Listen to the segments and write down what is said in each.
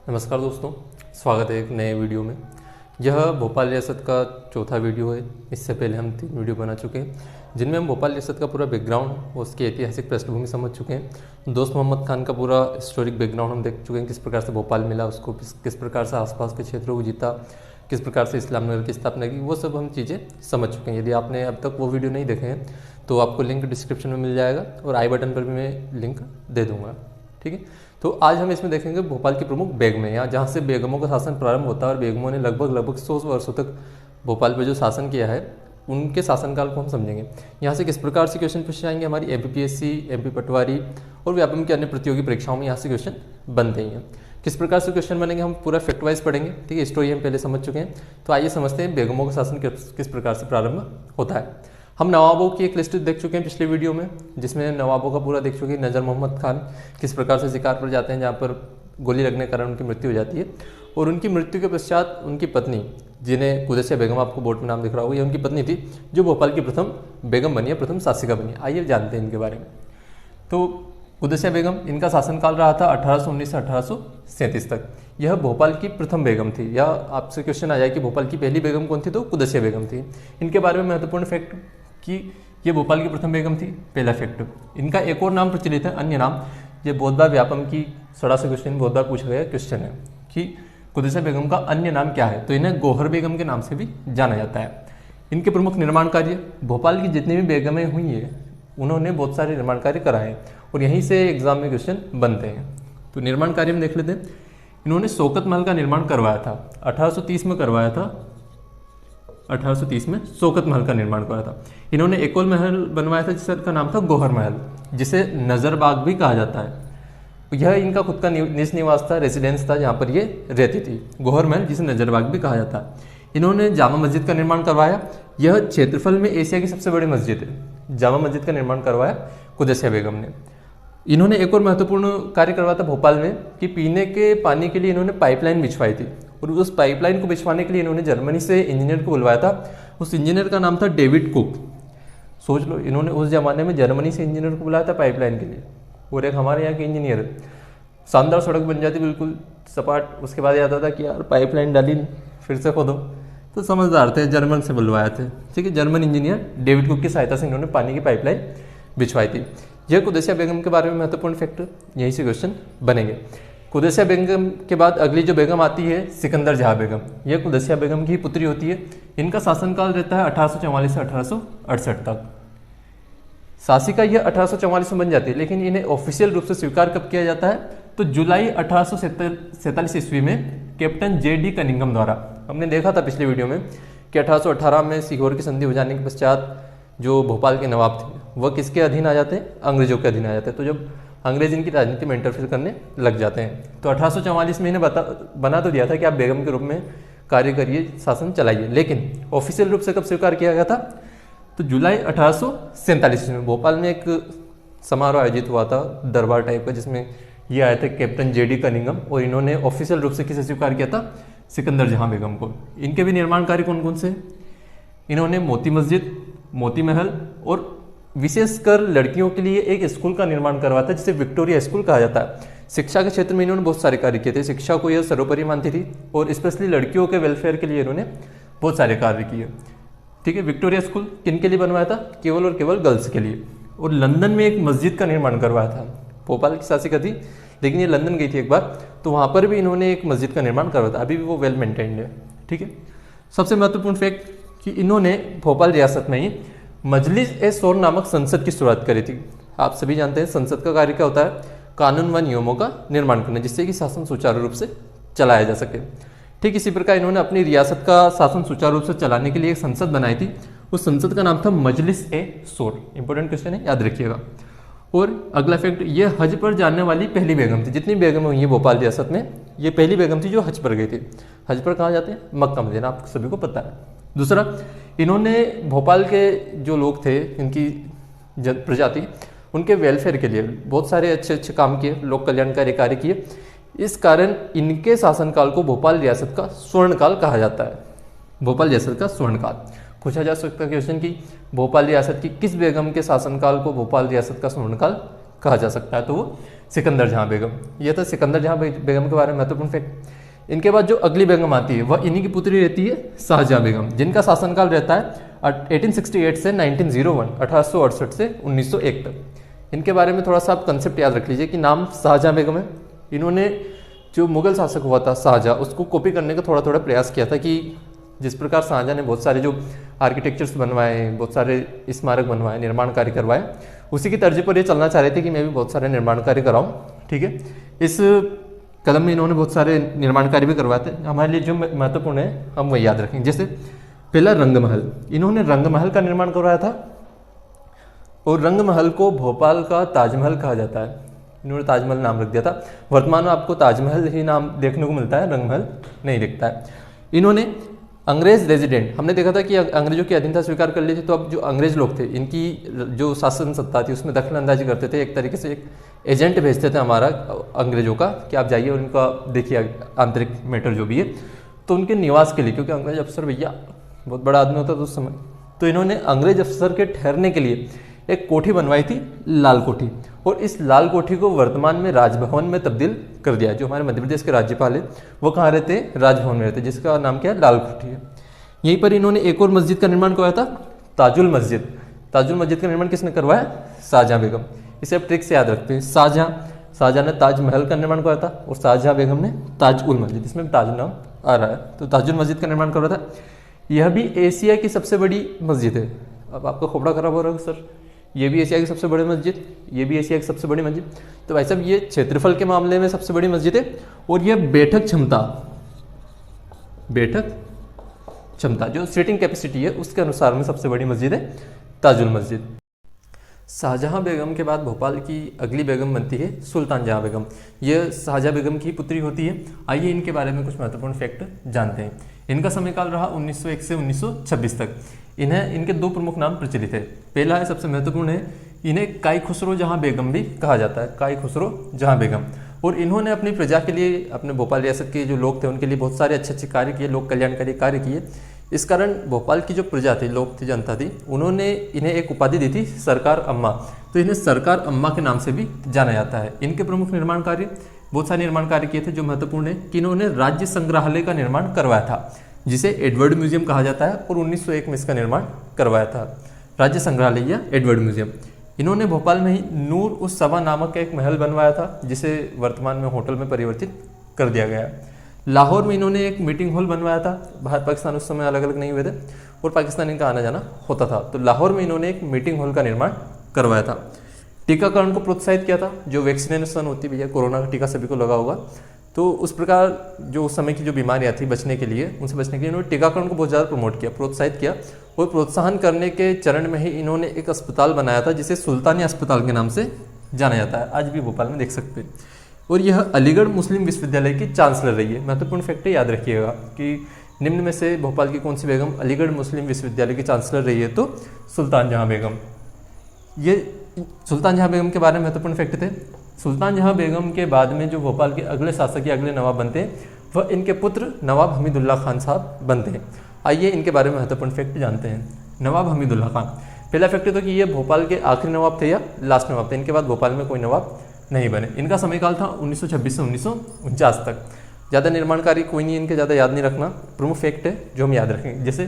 नमस्कार दोस्तों, स्वागत है एक नए वीडियो में। यह भोपाल रियासत का चौथा वीडियो है। इससे पहले हम 3 वीडियो बना चुके हैं जिनमें हम भोपाल रियासत का पूरा बैकग्राउंड, उसकी ऐतिहासिक पृष्ठभूमि समझ चुके हैं। दोस्त मोहम्मद खान का पूरा हिस्टोरिक बैकग्राउंड हम देख चुके हैं, किस प्रकार से भोपाल मिला उसको, किस प्रकार से आसपास के क्षेत्रों को जीता, किस प्रकार से इस्लाम नगर की स्थापना की, वो सब हम चीज़ें समझ चुके हैं। यदि आपने अब तक वो वीडियो नहीं देखे हैं तो आपको लिंक डिस्क्रिप्शन में मिल जाएगा और आई बटन पर भी मैं लिंक दे दूँगा। ठीक है, तो आज हम इसमें देखेंगे भोपाल की प्रमुख बेगमें, यहाँ जहाँ से बेगमों का शासन प्रारंभ होता है और बेगमों ने लगभग 100 वर्षों तक भोपाल पर जो शासन किया है उनके शासनकाल को हम समझेंगे। यहाँ से किस प्रकार से क्वेश्चन पूछे जाएंगे, हमारी एमपीपीएससी, एमपी पटवारी और व्यापम की अन्य प्रतियोगी परीक्षाओं में यहाँ से क्वेश्चन बनते ही हैं। किस प्रकार से क्वेश्चन बनेंगे हम पूरा फैक्ट वाइज पढ़ेंगे। ठीक है, स्टोरी हम पहले समझ चुके हैं, तो आइए समझते हैं बेगमों का शासन किस प्रकार से प्रारंभ होता है। हम नवाबों की एक लिस्ट देख चुके हैं पिछले वीडियो में, जिसमें नवाबों का पूरा देख चुके हैं। नजर मोहम्मद खान किस प्रकार से शिकार पर जाते हैं जहाँ पर गोली लगने के कारण उनकी मृत्यु हो जाती है, और उनकी मृत्यु के पश्चात उनकी पत्नी, जिन्हें कुदसिया बेगम आपको बोर्ड में नाम दिख रहा होगा, ये उनकी पत्नी थी जो भोपाल की प्रथम बेगम बनी है, प्रथम शासिका बनी है। आइए जानते हैं इनके बारे में। तो कुदसिया बेगम, इनका शासनकाल रहा था 1819 से 1837 तक। यह भोपाल की प्रथम बेगम थी। या आपसे क्वेश्चन आ जाए कि भोपाल की पहली बेगम कौन थी, तो कुदसिया बेगम थी। इनके बारे में महत्वपूर्ण फैक्ट कि ये भोपाल की प्रथम बेगम थी। पहला फैक्ट, इनका एक और नाम प्रचलित है, अन्य नाम। ये बहुत बार व्यापम की सड़ा से क्वेश्चन बहुत बार पूछा गया क्वेश्चन है कि कुदसिया बेगम का अन्य नाम क्या है, तो इन्हें गौहर बेगम के नाम से भी जाना जाता है। इनके प्रमुख निर्माण कार्य, भोपाल की जितनी भी बेगमें हुई है उन्होंने बहुत सारे निर्माण कार्य कराए और यहीं से एग्जाम में क्वेश्चन बनते हैं। तो निर्माण कार्य में देख लेते हैं। इन्होंने शौकत महल का निर्माण करवाया था, 1830 में करवाया था। 1830 में शौकत महल का निर्माण करवाया था। इन्होंने एक और महल बनवाया था जिसका नाम था गौहर महल, जिसे नजरबाग भी कहा जाता है। यह इनका खुद का निज निवास था, रेसिडेंस था, जहाँ पर ये रहती थी। गौहर महल जिसे नजरबाग भी कहा जाता है। इन्होंने जामा मस्जिद का निर्माण करवाया। यह क्षेत्रफल में एशिया की सबसे बड़ी मस्जिद है। जामा मस्जिद का निर्माण करवाया कुदसिया बेगम ने। इन्होंने एक और महत्वपूर्ण कार्य करवाया था भोपाल में कि पीने के पानी के लिए इन्होंने पाइपलाइन बिछवाई थी, और उस पाइपलाइन को बिछवाने के लिए इन्होंने जर्मनी से इंजीनियर को बुलवाया था। उस इंजीनियर का नाम था डेविड कुक। सोच लो, इन्होंने उस जमाने में जर्मनी से इंजीनियर को बुलाया था पाइपलाइन के लिए, और एक हमारे यहाँ के इंजीनियर। शानदार सड़क बन जाती बिल्कुल सपाट। उसके बाद याद आता कि यार पाइपलाइन डाली फिर से खोदो, तो समझदार थे, जर्मन से बुलवाए थे। ठीक है, जर्मन इंजीनियर डेविड कुक की सहायता से इन्होंने पानी की पाइपलाइन बिछवाई थी। यह कुदसिया बेगम के बारे में महत्वपूर्ण फैक्टर, यहीं से क्वेश्चन बनेंगे। कुदसिया बेगम के बाद अगली जो बेगम आती है सिकंदर जहां बेगम। यह कुदसिया बेगम की पुत्री होती है। इनका शासनकाल रहता है 1844 से 1868 तक। शासिका यह 1844 में बन जाती है, लेकिन इन्हें ऑफिशियल रूप से स्वीकार कब किया जाता है, तो जुलाई 1847 ईस्वी में कैप्टन जे.डी. कनिंघम द्वारा। हमने देखा था पिछले वीडियो में कि 1818 में सीहोर की संधि हो जाने के पश्चात जो भोपाल के नवाब थे वह किसके अधीन आ जाते हैं, अंग्रेजों के अधीन आ जाते हैं। तो जब अंग्रेज इनकी राजनीति में इंटरफेयर करने लग जाते हैं, तो 1844 में इन्हें बना तो दिया था कि आप बेगम के रूप में कार्य करिए, शासन चलाइए, लेकिन ऑफिशियल रूप से कब स्वीकार किया गया था, तो जुलाई 1847 में भोपाल में एक समारोह आयोजित हुआ था दरबार टाइप का, जिसमें ये आए थे कैप्टन जे.डी. कनिंघम, और इन्होंने ऑफिशियल रूप से किसे स्वीकार किया था, सिकंदर जहां बेगम को। इनके भी निर्माण कार्य कौन कौन से, इन्होंने मोती मस्जिद, मोती महल और विशेषकर लड़कियों के लिए एक स्कूल का निर्माण करवाया था जिसे विक्टोरिया स्कूल कहा जाता है। शिक्षा के क्षेत्र में इन्होंने बहुत सारे कार्य किए थे। शिक्षा को यह सर्वोपरि मानती थी और स्पेशली लड़कियों के वेलफेयर के लिए इन्होंने बहुत सारे कार्य किए। ठीक है, विक्टोरिया स्कूल किन के लिए बनवाया था, केवल और केवल गर्ल्स के लिए। और लंदन में एक मस्जिद का निर्माण करवाया था। भोपाल की शासिका थी लेकिन ये लंदन गई थी एक बार, तो वहाँ पर भी इन्होंने एक मस्जिद का निर्माण करवाया था। अभी भी वो वेल मेंटेन्ड है। ठीक है, सबसे महत्वपूर्ण फैक्ट कि इन्होंने भोपाल रियासत में ही मजलिस ए शौर नामक संसद की शुरुआत करी थी। आप सभी जानते हैं संसद का कार्य क्या होता है, कानून व नियमों का निर्माण करना, जिससे कि शासन सुचारू रूप से चलाया जा सके। ठीक इसी प्रकार इन्होंने अपनी रियासत का शासन सुचारू रूप से चलाने के लिए एक संसद बनाई थी। उस संसद का नाम था मजलिस ए शौर। इंपॉर्टेंट क्वेश्चन है, याद रखिएगा। और अगला फैक्ट, ये हज पर जाने वाली पहली बेगम थी। जितनी बेगमें हुई हैं भोपाल रियासत में, ये पहली बेगम थी जो हज पर गई थी। हज पर कहाँ जाते हैं, मक्का मदीना, आप सभी को पता है। दूसरा, इन्होंने भोपाल के जो लोग थे, इनकी प्रजाति, उनके वेलफेयर के लिए बहुत सारे अच्छे अच्छे काम किए, लोक कल्याणकारी कार्य किए। इस कारण इनके शासनकाल को भोपाल रियासत का स्वर्णकाल कहा जाता है। भोपाल रियासत का स्वर्णकाल पूछा जा सकता है क्वेश्चन कि भोपाल रियासत की किस बेगम के शासनकाल को भोपाल रियासत का स्वर्णकाल कहा जा सकता है, तो वो सिकंदर जहां बेगम। ये था सिकंदर जहां बेगम के बारे में महत्वपूर्ण फैक्ट। इनके बाद जो अगली बेगम आती है वह इन्हीं की पुत्री रहती है शाहजहां बेगम, जिनका शासनकाल रहता है 1868 से 1901, 1868 से 1901 तक। इनके बारे में थोड़ा सा आप कंसेप्ट याद रख लीजिए कि नाम शाहजहां बेगम है। इन्होंने जो मुगल शासक हुआ था शाहजहां, उसको कॉपी करने का थोड़ा थोड़ा प्रयास किया था कि जिस प्रकार शाहजहां ने बहुत सारे जो आर्किटेक्चर्स बनवाए, बहुत सारे स्मारक बनवाए, निर्माण कार्य करवाए, उसी की तर्ज पर ये चलना चाह रहे थे कि मैं भी बहुत सारे निर्माण कार्य कराऊं। ठीक है, इस कलम में इन्होंने बहुत सारे निर्माण कार्य भी करवाए थे। हमारे लिए जो महत्वपूर्ण है हम वही याद रखेंगे। जैसे पहला रंगमहल, इन्होंने रंगमहल का निर्माण करवाया था, और रंगमहल को भोपाल का ताजमहल कहा जाता है। इन्होंने ताजमहल नाम रख दिया था। वर्तमान में आपको ताजमहल ही नाम देखने को मिलता है, रंगमहल नहीं दिखता है। इन्होंने अंग्रेज रेजिडेंट, हमने देखा था कि अंग्रेजों की अधीनता स्वीकार कर ली थी, तो अब जो अंग्रेज लोग थे इनकी जो शासन सत्ता थी उसमें दखल अंदाजी करते थे। एक तरीके से एक एजेंट भेजते थे हमारा अंग्रेजों का कि आप जाइए और इनका देखिए आंतरिक मैटर जो भी है। तो उनके निवास के लिए, क्योंकि अंग्रेज अफसर भैया बहुत बड़ा आदमी होता था उस समय, तो इन्होंने अंग्रेज अफसर के ठहरने के लिए एक कोठी बनवाई थी, लाल कोठी, और इस लाल कोठी को वर्तमान में राजभवन में तब्दील कर दिया है। जो हमारे मध्य प्रदेश के राज्यपाल है वो कहाँ रहते हैं? राजभवन में रहते हैं, जिसका नाम क्या है? लाल कोठी है। यहीं पर इन्होंने एक और मस्जिद का निर्माण करवाया था, ताजुल मस्जिद। ताजुल मस्जिद का निर्माण किसने करवाया? शाहजहां बेगम। इसे आप ट्रिक से याद रखते हैं। शाहजहां ने ताजमहल का निर्माण करवाया था और शाहजहां बेगम ने ताजुल मस्जिद, इसमें ताज नाम आ रहा है, तो ताजुल मस्जिद का निर्माण करवाया था। यह भी एशिया की सबसे बड़ी मस्जिद है। अब आपका खोपड़ा खराब हो रहा है सर, ये भी एशिया की सबसे बड़ी मस्जिद, ये भी एशिया की सबसे बड़ी मस्जिद। तो भाई साहब ये क्षेत्रफल के मामले में सबसे बड़ी मस्जिद है, और यह बैठक क्षमता जो सीटिंग कैपेसिटी है उसके अनुसार में सबसे बड़ी मस्जिद है ताजुल मस्जिद। शाहजहां बेगम के बाद भोपाल की अगली बेगम बनती है सुल्तान जहां बेगम। यह शाहजहां बेगम की पुत्री होती है। आइए इनके बारे में कुछ महत्वपूर्ण फैक्ट जानते हैं। इनका समयकाल रहा 1901 से 1926 तक। इनके दो प्रमुख नाम प्रचलित है। पहला है, सबसे महत्वपूर्ण है, इन्हें काई खुसरो जहां बेगम भी कहा जाता है, काई खुसरो जहां बेगम। और इन्होंने अपनी प्रजा के लिए, अपने भोपाल रियासत के जो लोग थे उनके लिए बहुत सारे अच्छे अच्छे कार्य किए, लोक कल्याणकारी कार्य किए। इस कारण भोपाल की जो प्रजा थी, लोग थे, जनता थी, उन्होंने इन्हें एक उपाधि दी थी, सरकार अम्मा। तो इन्हें सरकार अम्मा के नाम से भी जाना जाता है। इनके प्रमुख निर्माण कार्य, बहुत सारे निर्माण कार्य किए थे। जो महत्वपूर्ण है कि इन्होंने राज्य संग्रहालय का निर्माण करवाया था, जिसे एडवर्ड म्यूजियम कहा जाता है, और 1901 में इसका निर्माण करवाया था, राज्य संग्रहालय या एडवर्ड म्यूजियम। इन्होंने भोपाल में ही नूर उस सभा नामक एक महल बनवाया था, जिसे वर्तमान में होटल में परिवर्तित कर दिया गया। लाहौर में इन्होंने एक मीटिंग हॉल बनवाया था। भारत पाकिस्तान उस समय अलग अलग नहीं हुए थे और पाकिस्तान इनका आना जाना होता था, तो लाहौर में इन्होंने एक मीटिंग हॉल का निर्माण करवाया था। टीकाकरण को प्रोत्साहित किया था, जो वैक्सीनेशन होती भैया, कोरोना का टीका सभी को लगा होगा, तो उस प्रकार जो उस समय की जो बीमारियां थी बचने के लिए, उनसे बचने के लिए इन्होंने टीकाकरण को बहुत ज़्यादा प्रमोट किया, प्रोत्साहित किया। और प्रोत्साहन करने के चरण में ही इन्होंने एक अस्पताल बनाया था, जिसे सुल्तानी अस्पताल के नाम से जाना जाता है, आज भी भोपाल में देख सकते हैं। और यह अलीगढ़ मुस्लिम विश्वविद्यालय की चांसलर रही है। महत्वपूर्ण फैक्ट याद रखिएगा कि निम्न में से भोपाल की कौन सी बेगम अलीगढ़ मुस्लिम विश्वविद्यालय की चांसलर रही है? तो सुल्तान जहां बेगम। ये सुल्तान जहां बेगम के बारे में महत्वपूर्ण फैक्ट थे। सुल्तान जहां बेगम के बाद में जो भोपाल के अगले शासक या अगले नवाब बनते हैं, वह इनके पुत्र नवाब हमीदुल्लाह खान साहब बनते हैं। आइए इनके बारे में महत्वपूर्ण फैक्ट जानते हैं। नवाब हमीदुल्लाह खान, पहला फैक्ट तो कि ये भोपाल के आखिरी नवाब थे या लास्ट नवाब थे। इनके बाद भोपाल में कोई नवाब नहीं बने। इनका समयकाल था 1926 से 1949 तक। ज़्यादा निर्माण कार्य कोई नहीं, इनके ज़्यादा याद नहीं रखना, प्रमुख फैक्ट है जो हम याद रखेंगे। जैसे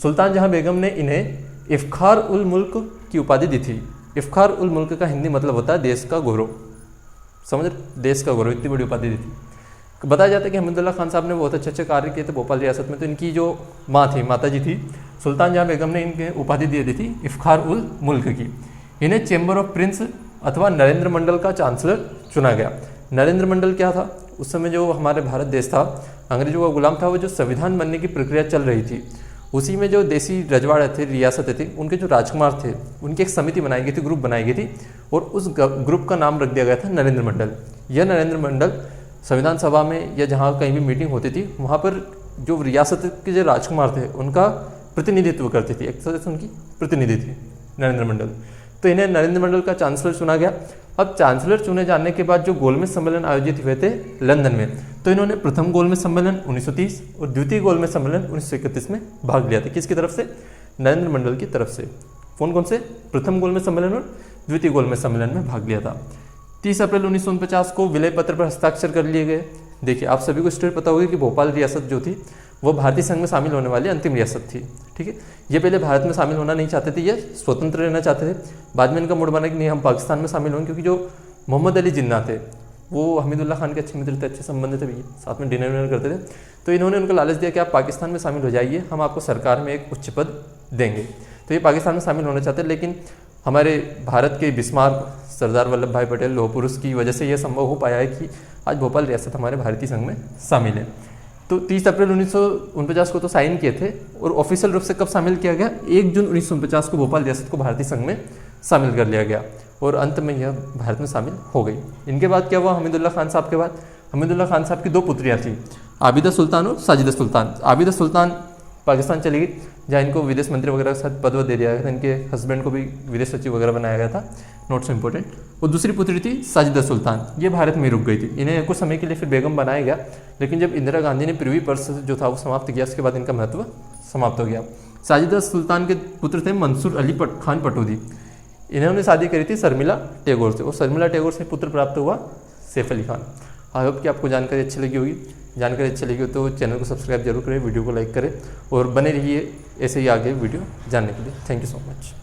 सुल्तान जहां बेगम ने इन्हें इफ्खार उल मुल्क की उपाधि दी थी। इफ्खार उल मुल्क का हिंदी मतलब होता है देश का गौरव, समझ, देश का गौरव, इतनी बड़ी उपाधि दी थी। बताया जाता है कि हमीदुल्लाह खान साहब ने बहुत अच्छे अच्छे कार्य किए थे भोपाल रियासत में। तो इनकी जो माता जी थी सुल्तान जहां बेगम ने इनके उपाधि दे दी थी इफ्खार उल मुल्क की। इन्हें चैम्बर ऑफ प्रिंस अथवा नरेंद्र मंडल का चांसलर चुना गया। नरेंद्र मंडल क्या था? उस समय जो हमारे भारत देश था, अंग्रेजों का गुलाम था, वो जो संविधान बनने की प्रक्रिया चल रही थी, उसी में जो देसी रजवाड़े थे, रियासतें थी, उनके जो राजकुमार थे, उनकी एक समिति बनाई गई थी, ग्रुप बनाई गई थी, और उस ग्रुप का नाम रख दिया गया था नरेंद्र मंडल। यह नरेंद्र मंडल संविधान सभा में या जहाँ कहीं भी मीटिंग होती थी, वहाँ पर जो रियासत के जो राजकुमार थे उनका प्रतिनिधित्व करती थी, एक तरह से उनकी प्रतिनिधि थी नरेंद्र मंडल। तो इन्हें नरेंद्र मंडल का चांसलर चुना गया। अब चांसलर चुने जाने के बाद जो गोलमेज सम्मेलन आयोजित हुए थे लंदन में, तो इन्होंने प्रथम गोलमेज सम्मेलन 1930 और द्वितीय गोलमेज सम्मेलन 1931 में भाग लिया था। किसकी तरफ से? नरेंद्र मंडल की तरफ से। कौन कौन से? प्रथम गोलमेज सम्मेलन और द्वितीय गोलमेज सम्मेलन में भाग लिया था। 30 अप्रैल 1949 को विलय पत्र पर हस्ताक्षर कर लिए गए। देखिए, आप सभी को स्टोरी पता होगी कि भोपाल रियासत जो थी वो भारतीय संघ में शामिल होने वाली अंतिम रियासत थी। ठीक है, ये पहले भारत में शामिल होना नहीं चाहते थे, ये स्वतंत्र रहना चाहते थे। बाद में इनका मूड बना कि नहीं, हम पाकिस्तान में शामिल होंगे, क्योंकि जो मोहम्मद अली जिन्ना थे वो हमीदुल्ला खान के अच्छे मित्र थे, अच्छे संबंध थे भैया, साथ में डिनर विनर करते थे। तो इन्होंने उनको लालच दिया कि आप पाकिस्तान में शामिल हो जाइए, हम आपको सरकार में एक उच्च पद देंगे। तो ये पाकिस्तान में शामिल होना चाहते, लेकिन हमारे भारत के बिस्मार्क सरदार वल्लभ भाई पटेल लौह पुरुष की वजह से यह संभव हो पाया है कि आज भोपाल रियासत हमारे भारतीय संघ में शामिल है। तो 30 अप्रैल 1949 को तो साइन किए थे, और ऑफिशियल रूप से कब शामिल किया गया? 1 जून 1949 को भोपाल रियासत को भारतीय संघ में शामिल कर लिया गया, और अंत में यह भारत में शामिल हो गई। इनके बाद क्या हुआ? हमीदुल्ला खान साहब के बाद हमीदुल्ला खान साहब की 2 पुत्रियाँ थीं, आबिदा सुल्तान और साजिदा सुल्तान। आबिदा सुल्तान पाकिस्तान चली गई, जहाँ इनको विदेश मंत्री वगैरह के साथ पद दे दिया गया था। इनके हस्बैंड को भी विदेश सचिव वगैरह बनाया गया था, नॉट सो इम्पोर्टेंट। और दूसरी पुत्री थी साजिदा सुल्तान, ये भारत में रुक गई थी। इन्हें कुछ समय के लिए फिर बेगम बनाया गया, लेकिन जब इंदिरा गांधी ने प्रिवी पर्स जो था वो समाप्त किया, उसके बाद इनका महत्व समाप्त हो गया। साजिदा सुल्तान के पुत्र थे मंसूर अली खान पटौदी। इन्होंने शादी करी थी शर्मिला टैगोर से, और शर्मिला टैगोर से पुत्र प्राप्त हुआ सैफ अली खान। आई होप कि आपको जानकारी अच्छी लगी होगी। जानकारी अच्छी लगी हो तो चैनल को सब्सक्राइब जरूर करें, वीडियो को लाइक करें, और बने रहिए ऐसे ही आगे वीडियो जानने के लिए। Thank you so much.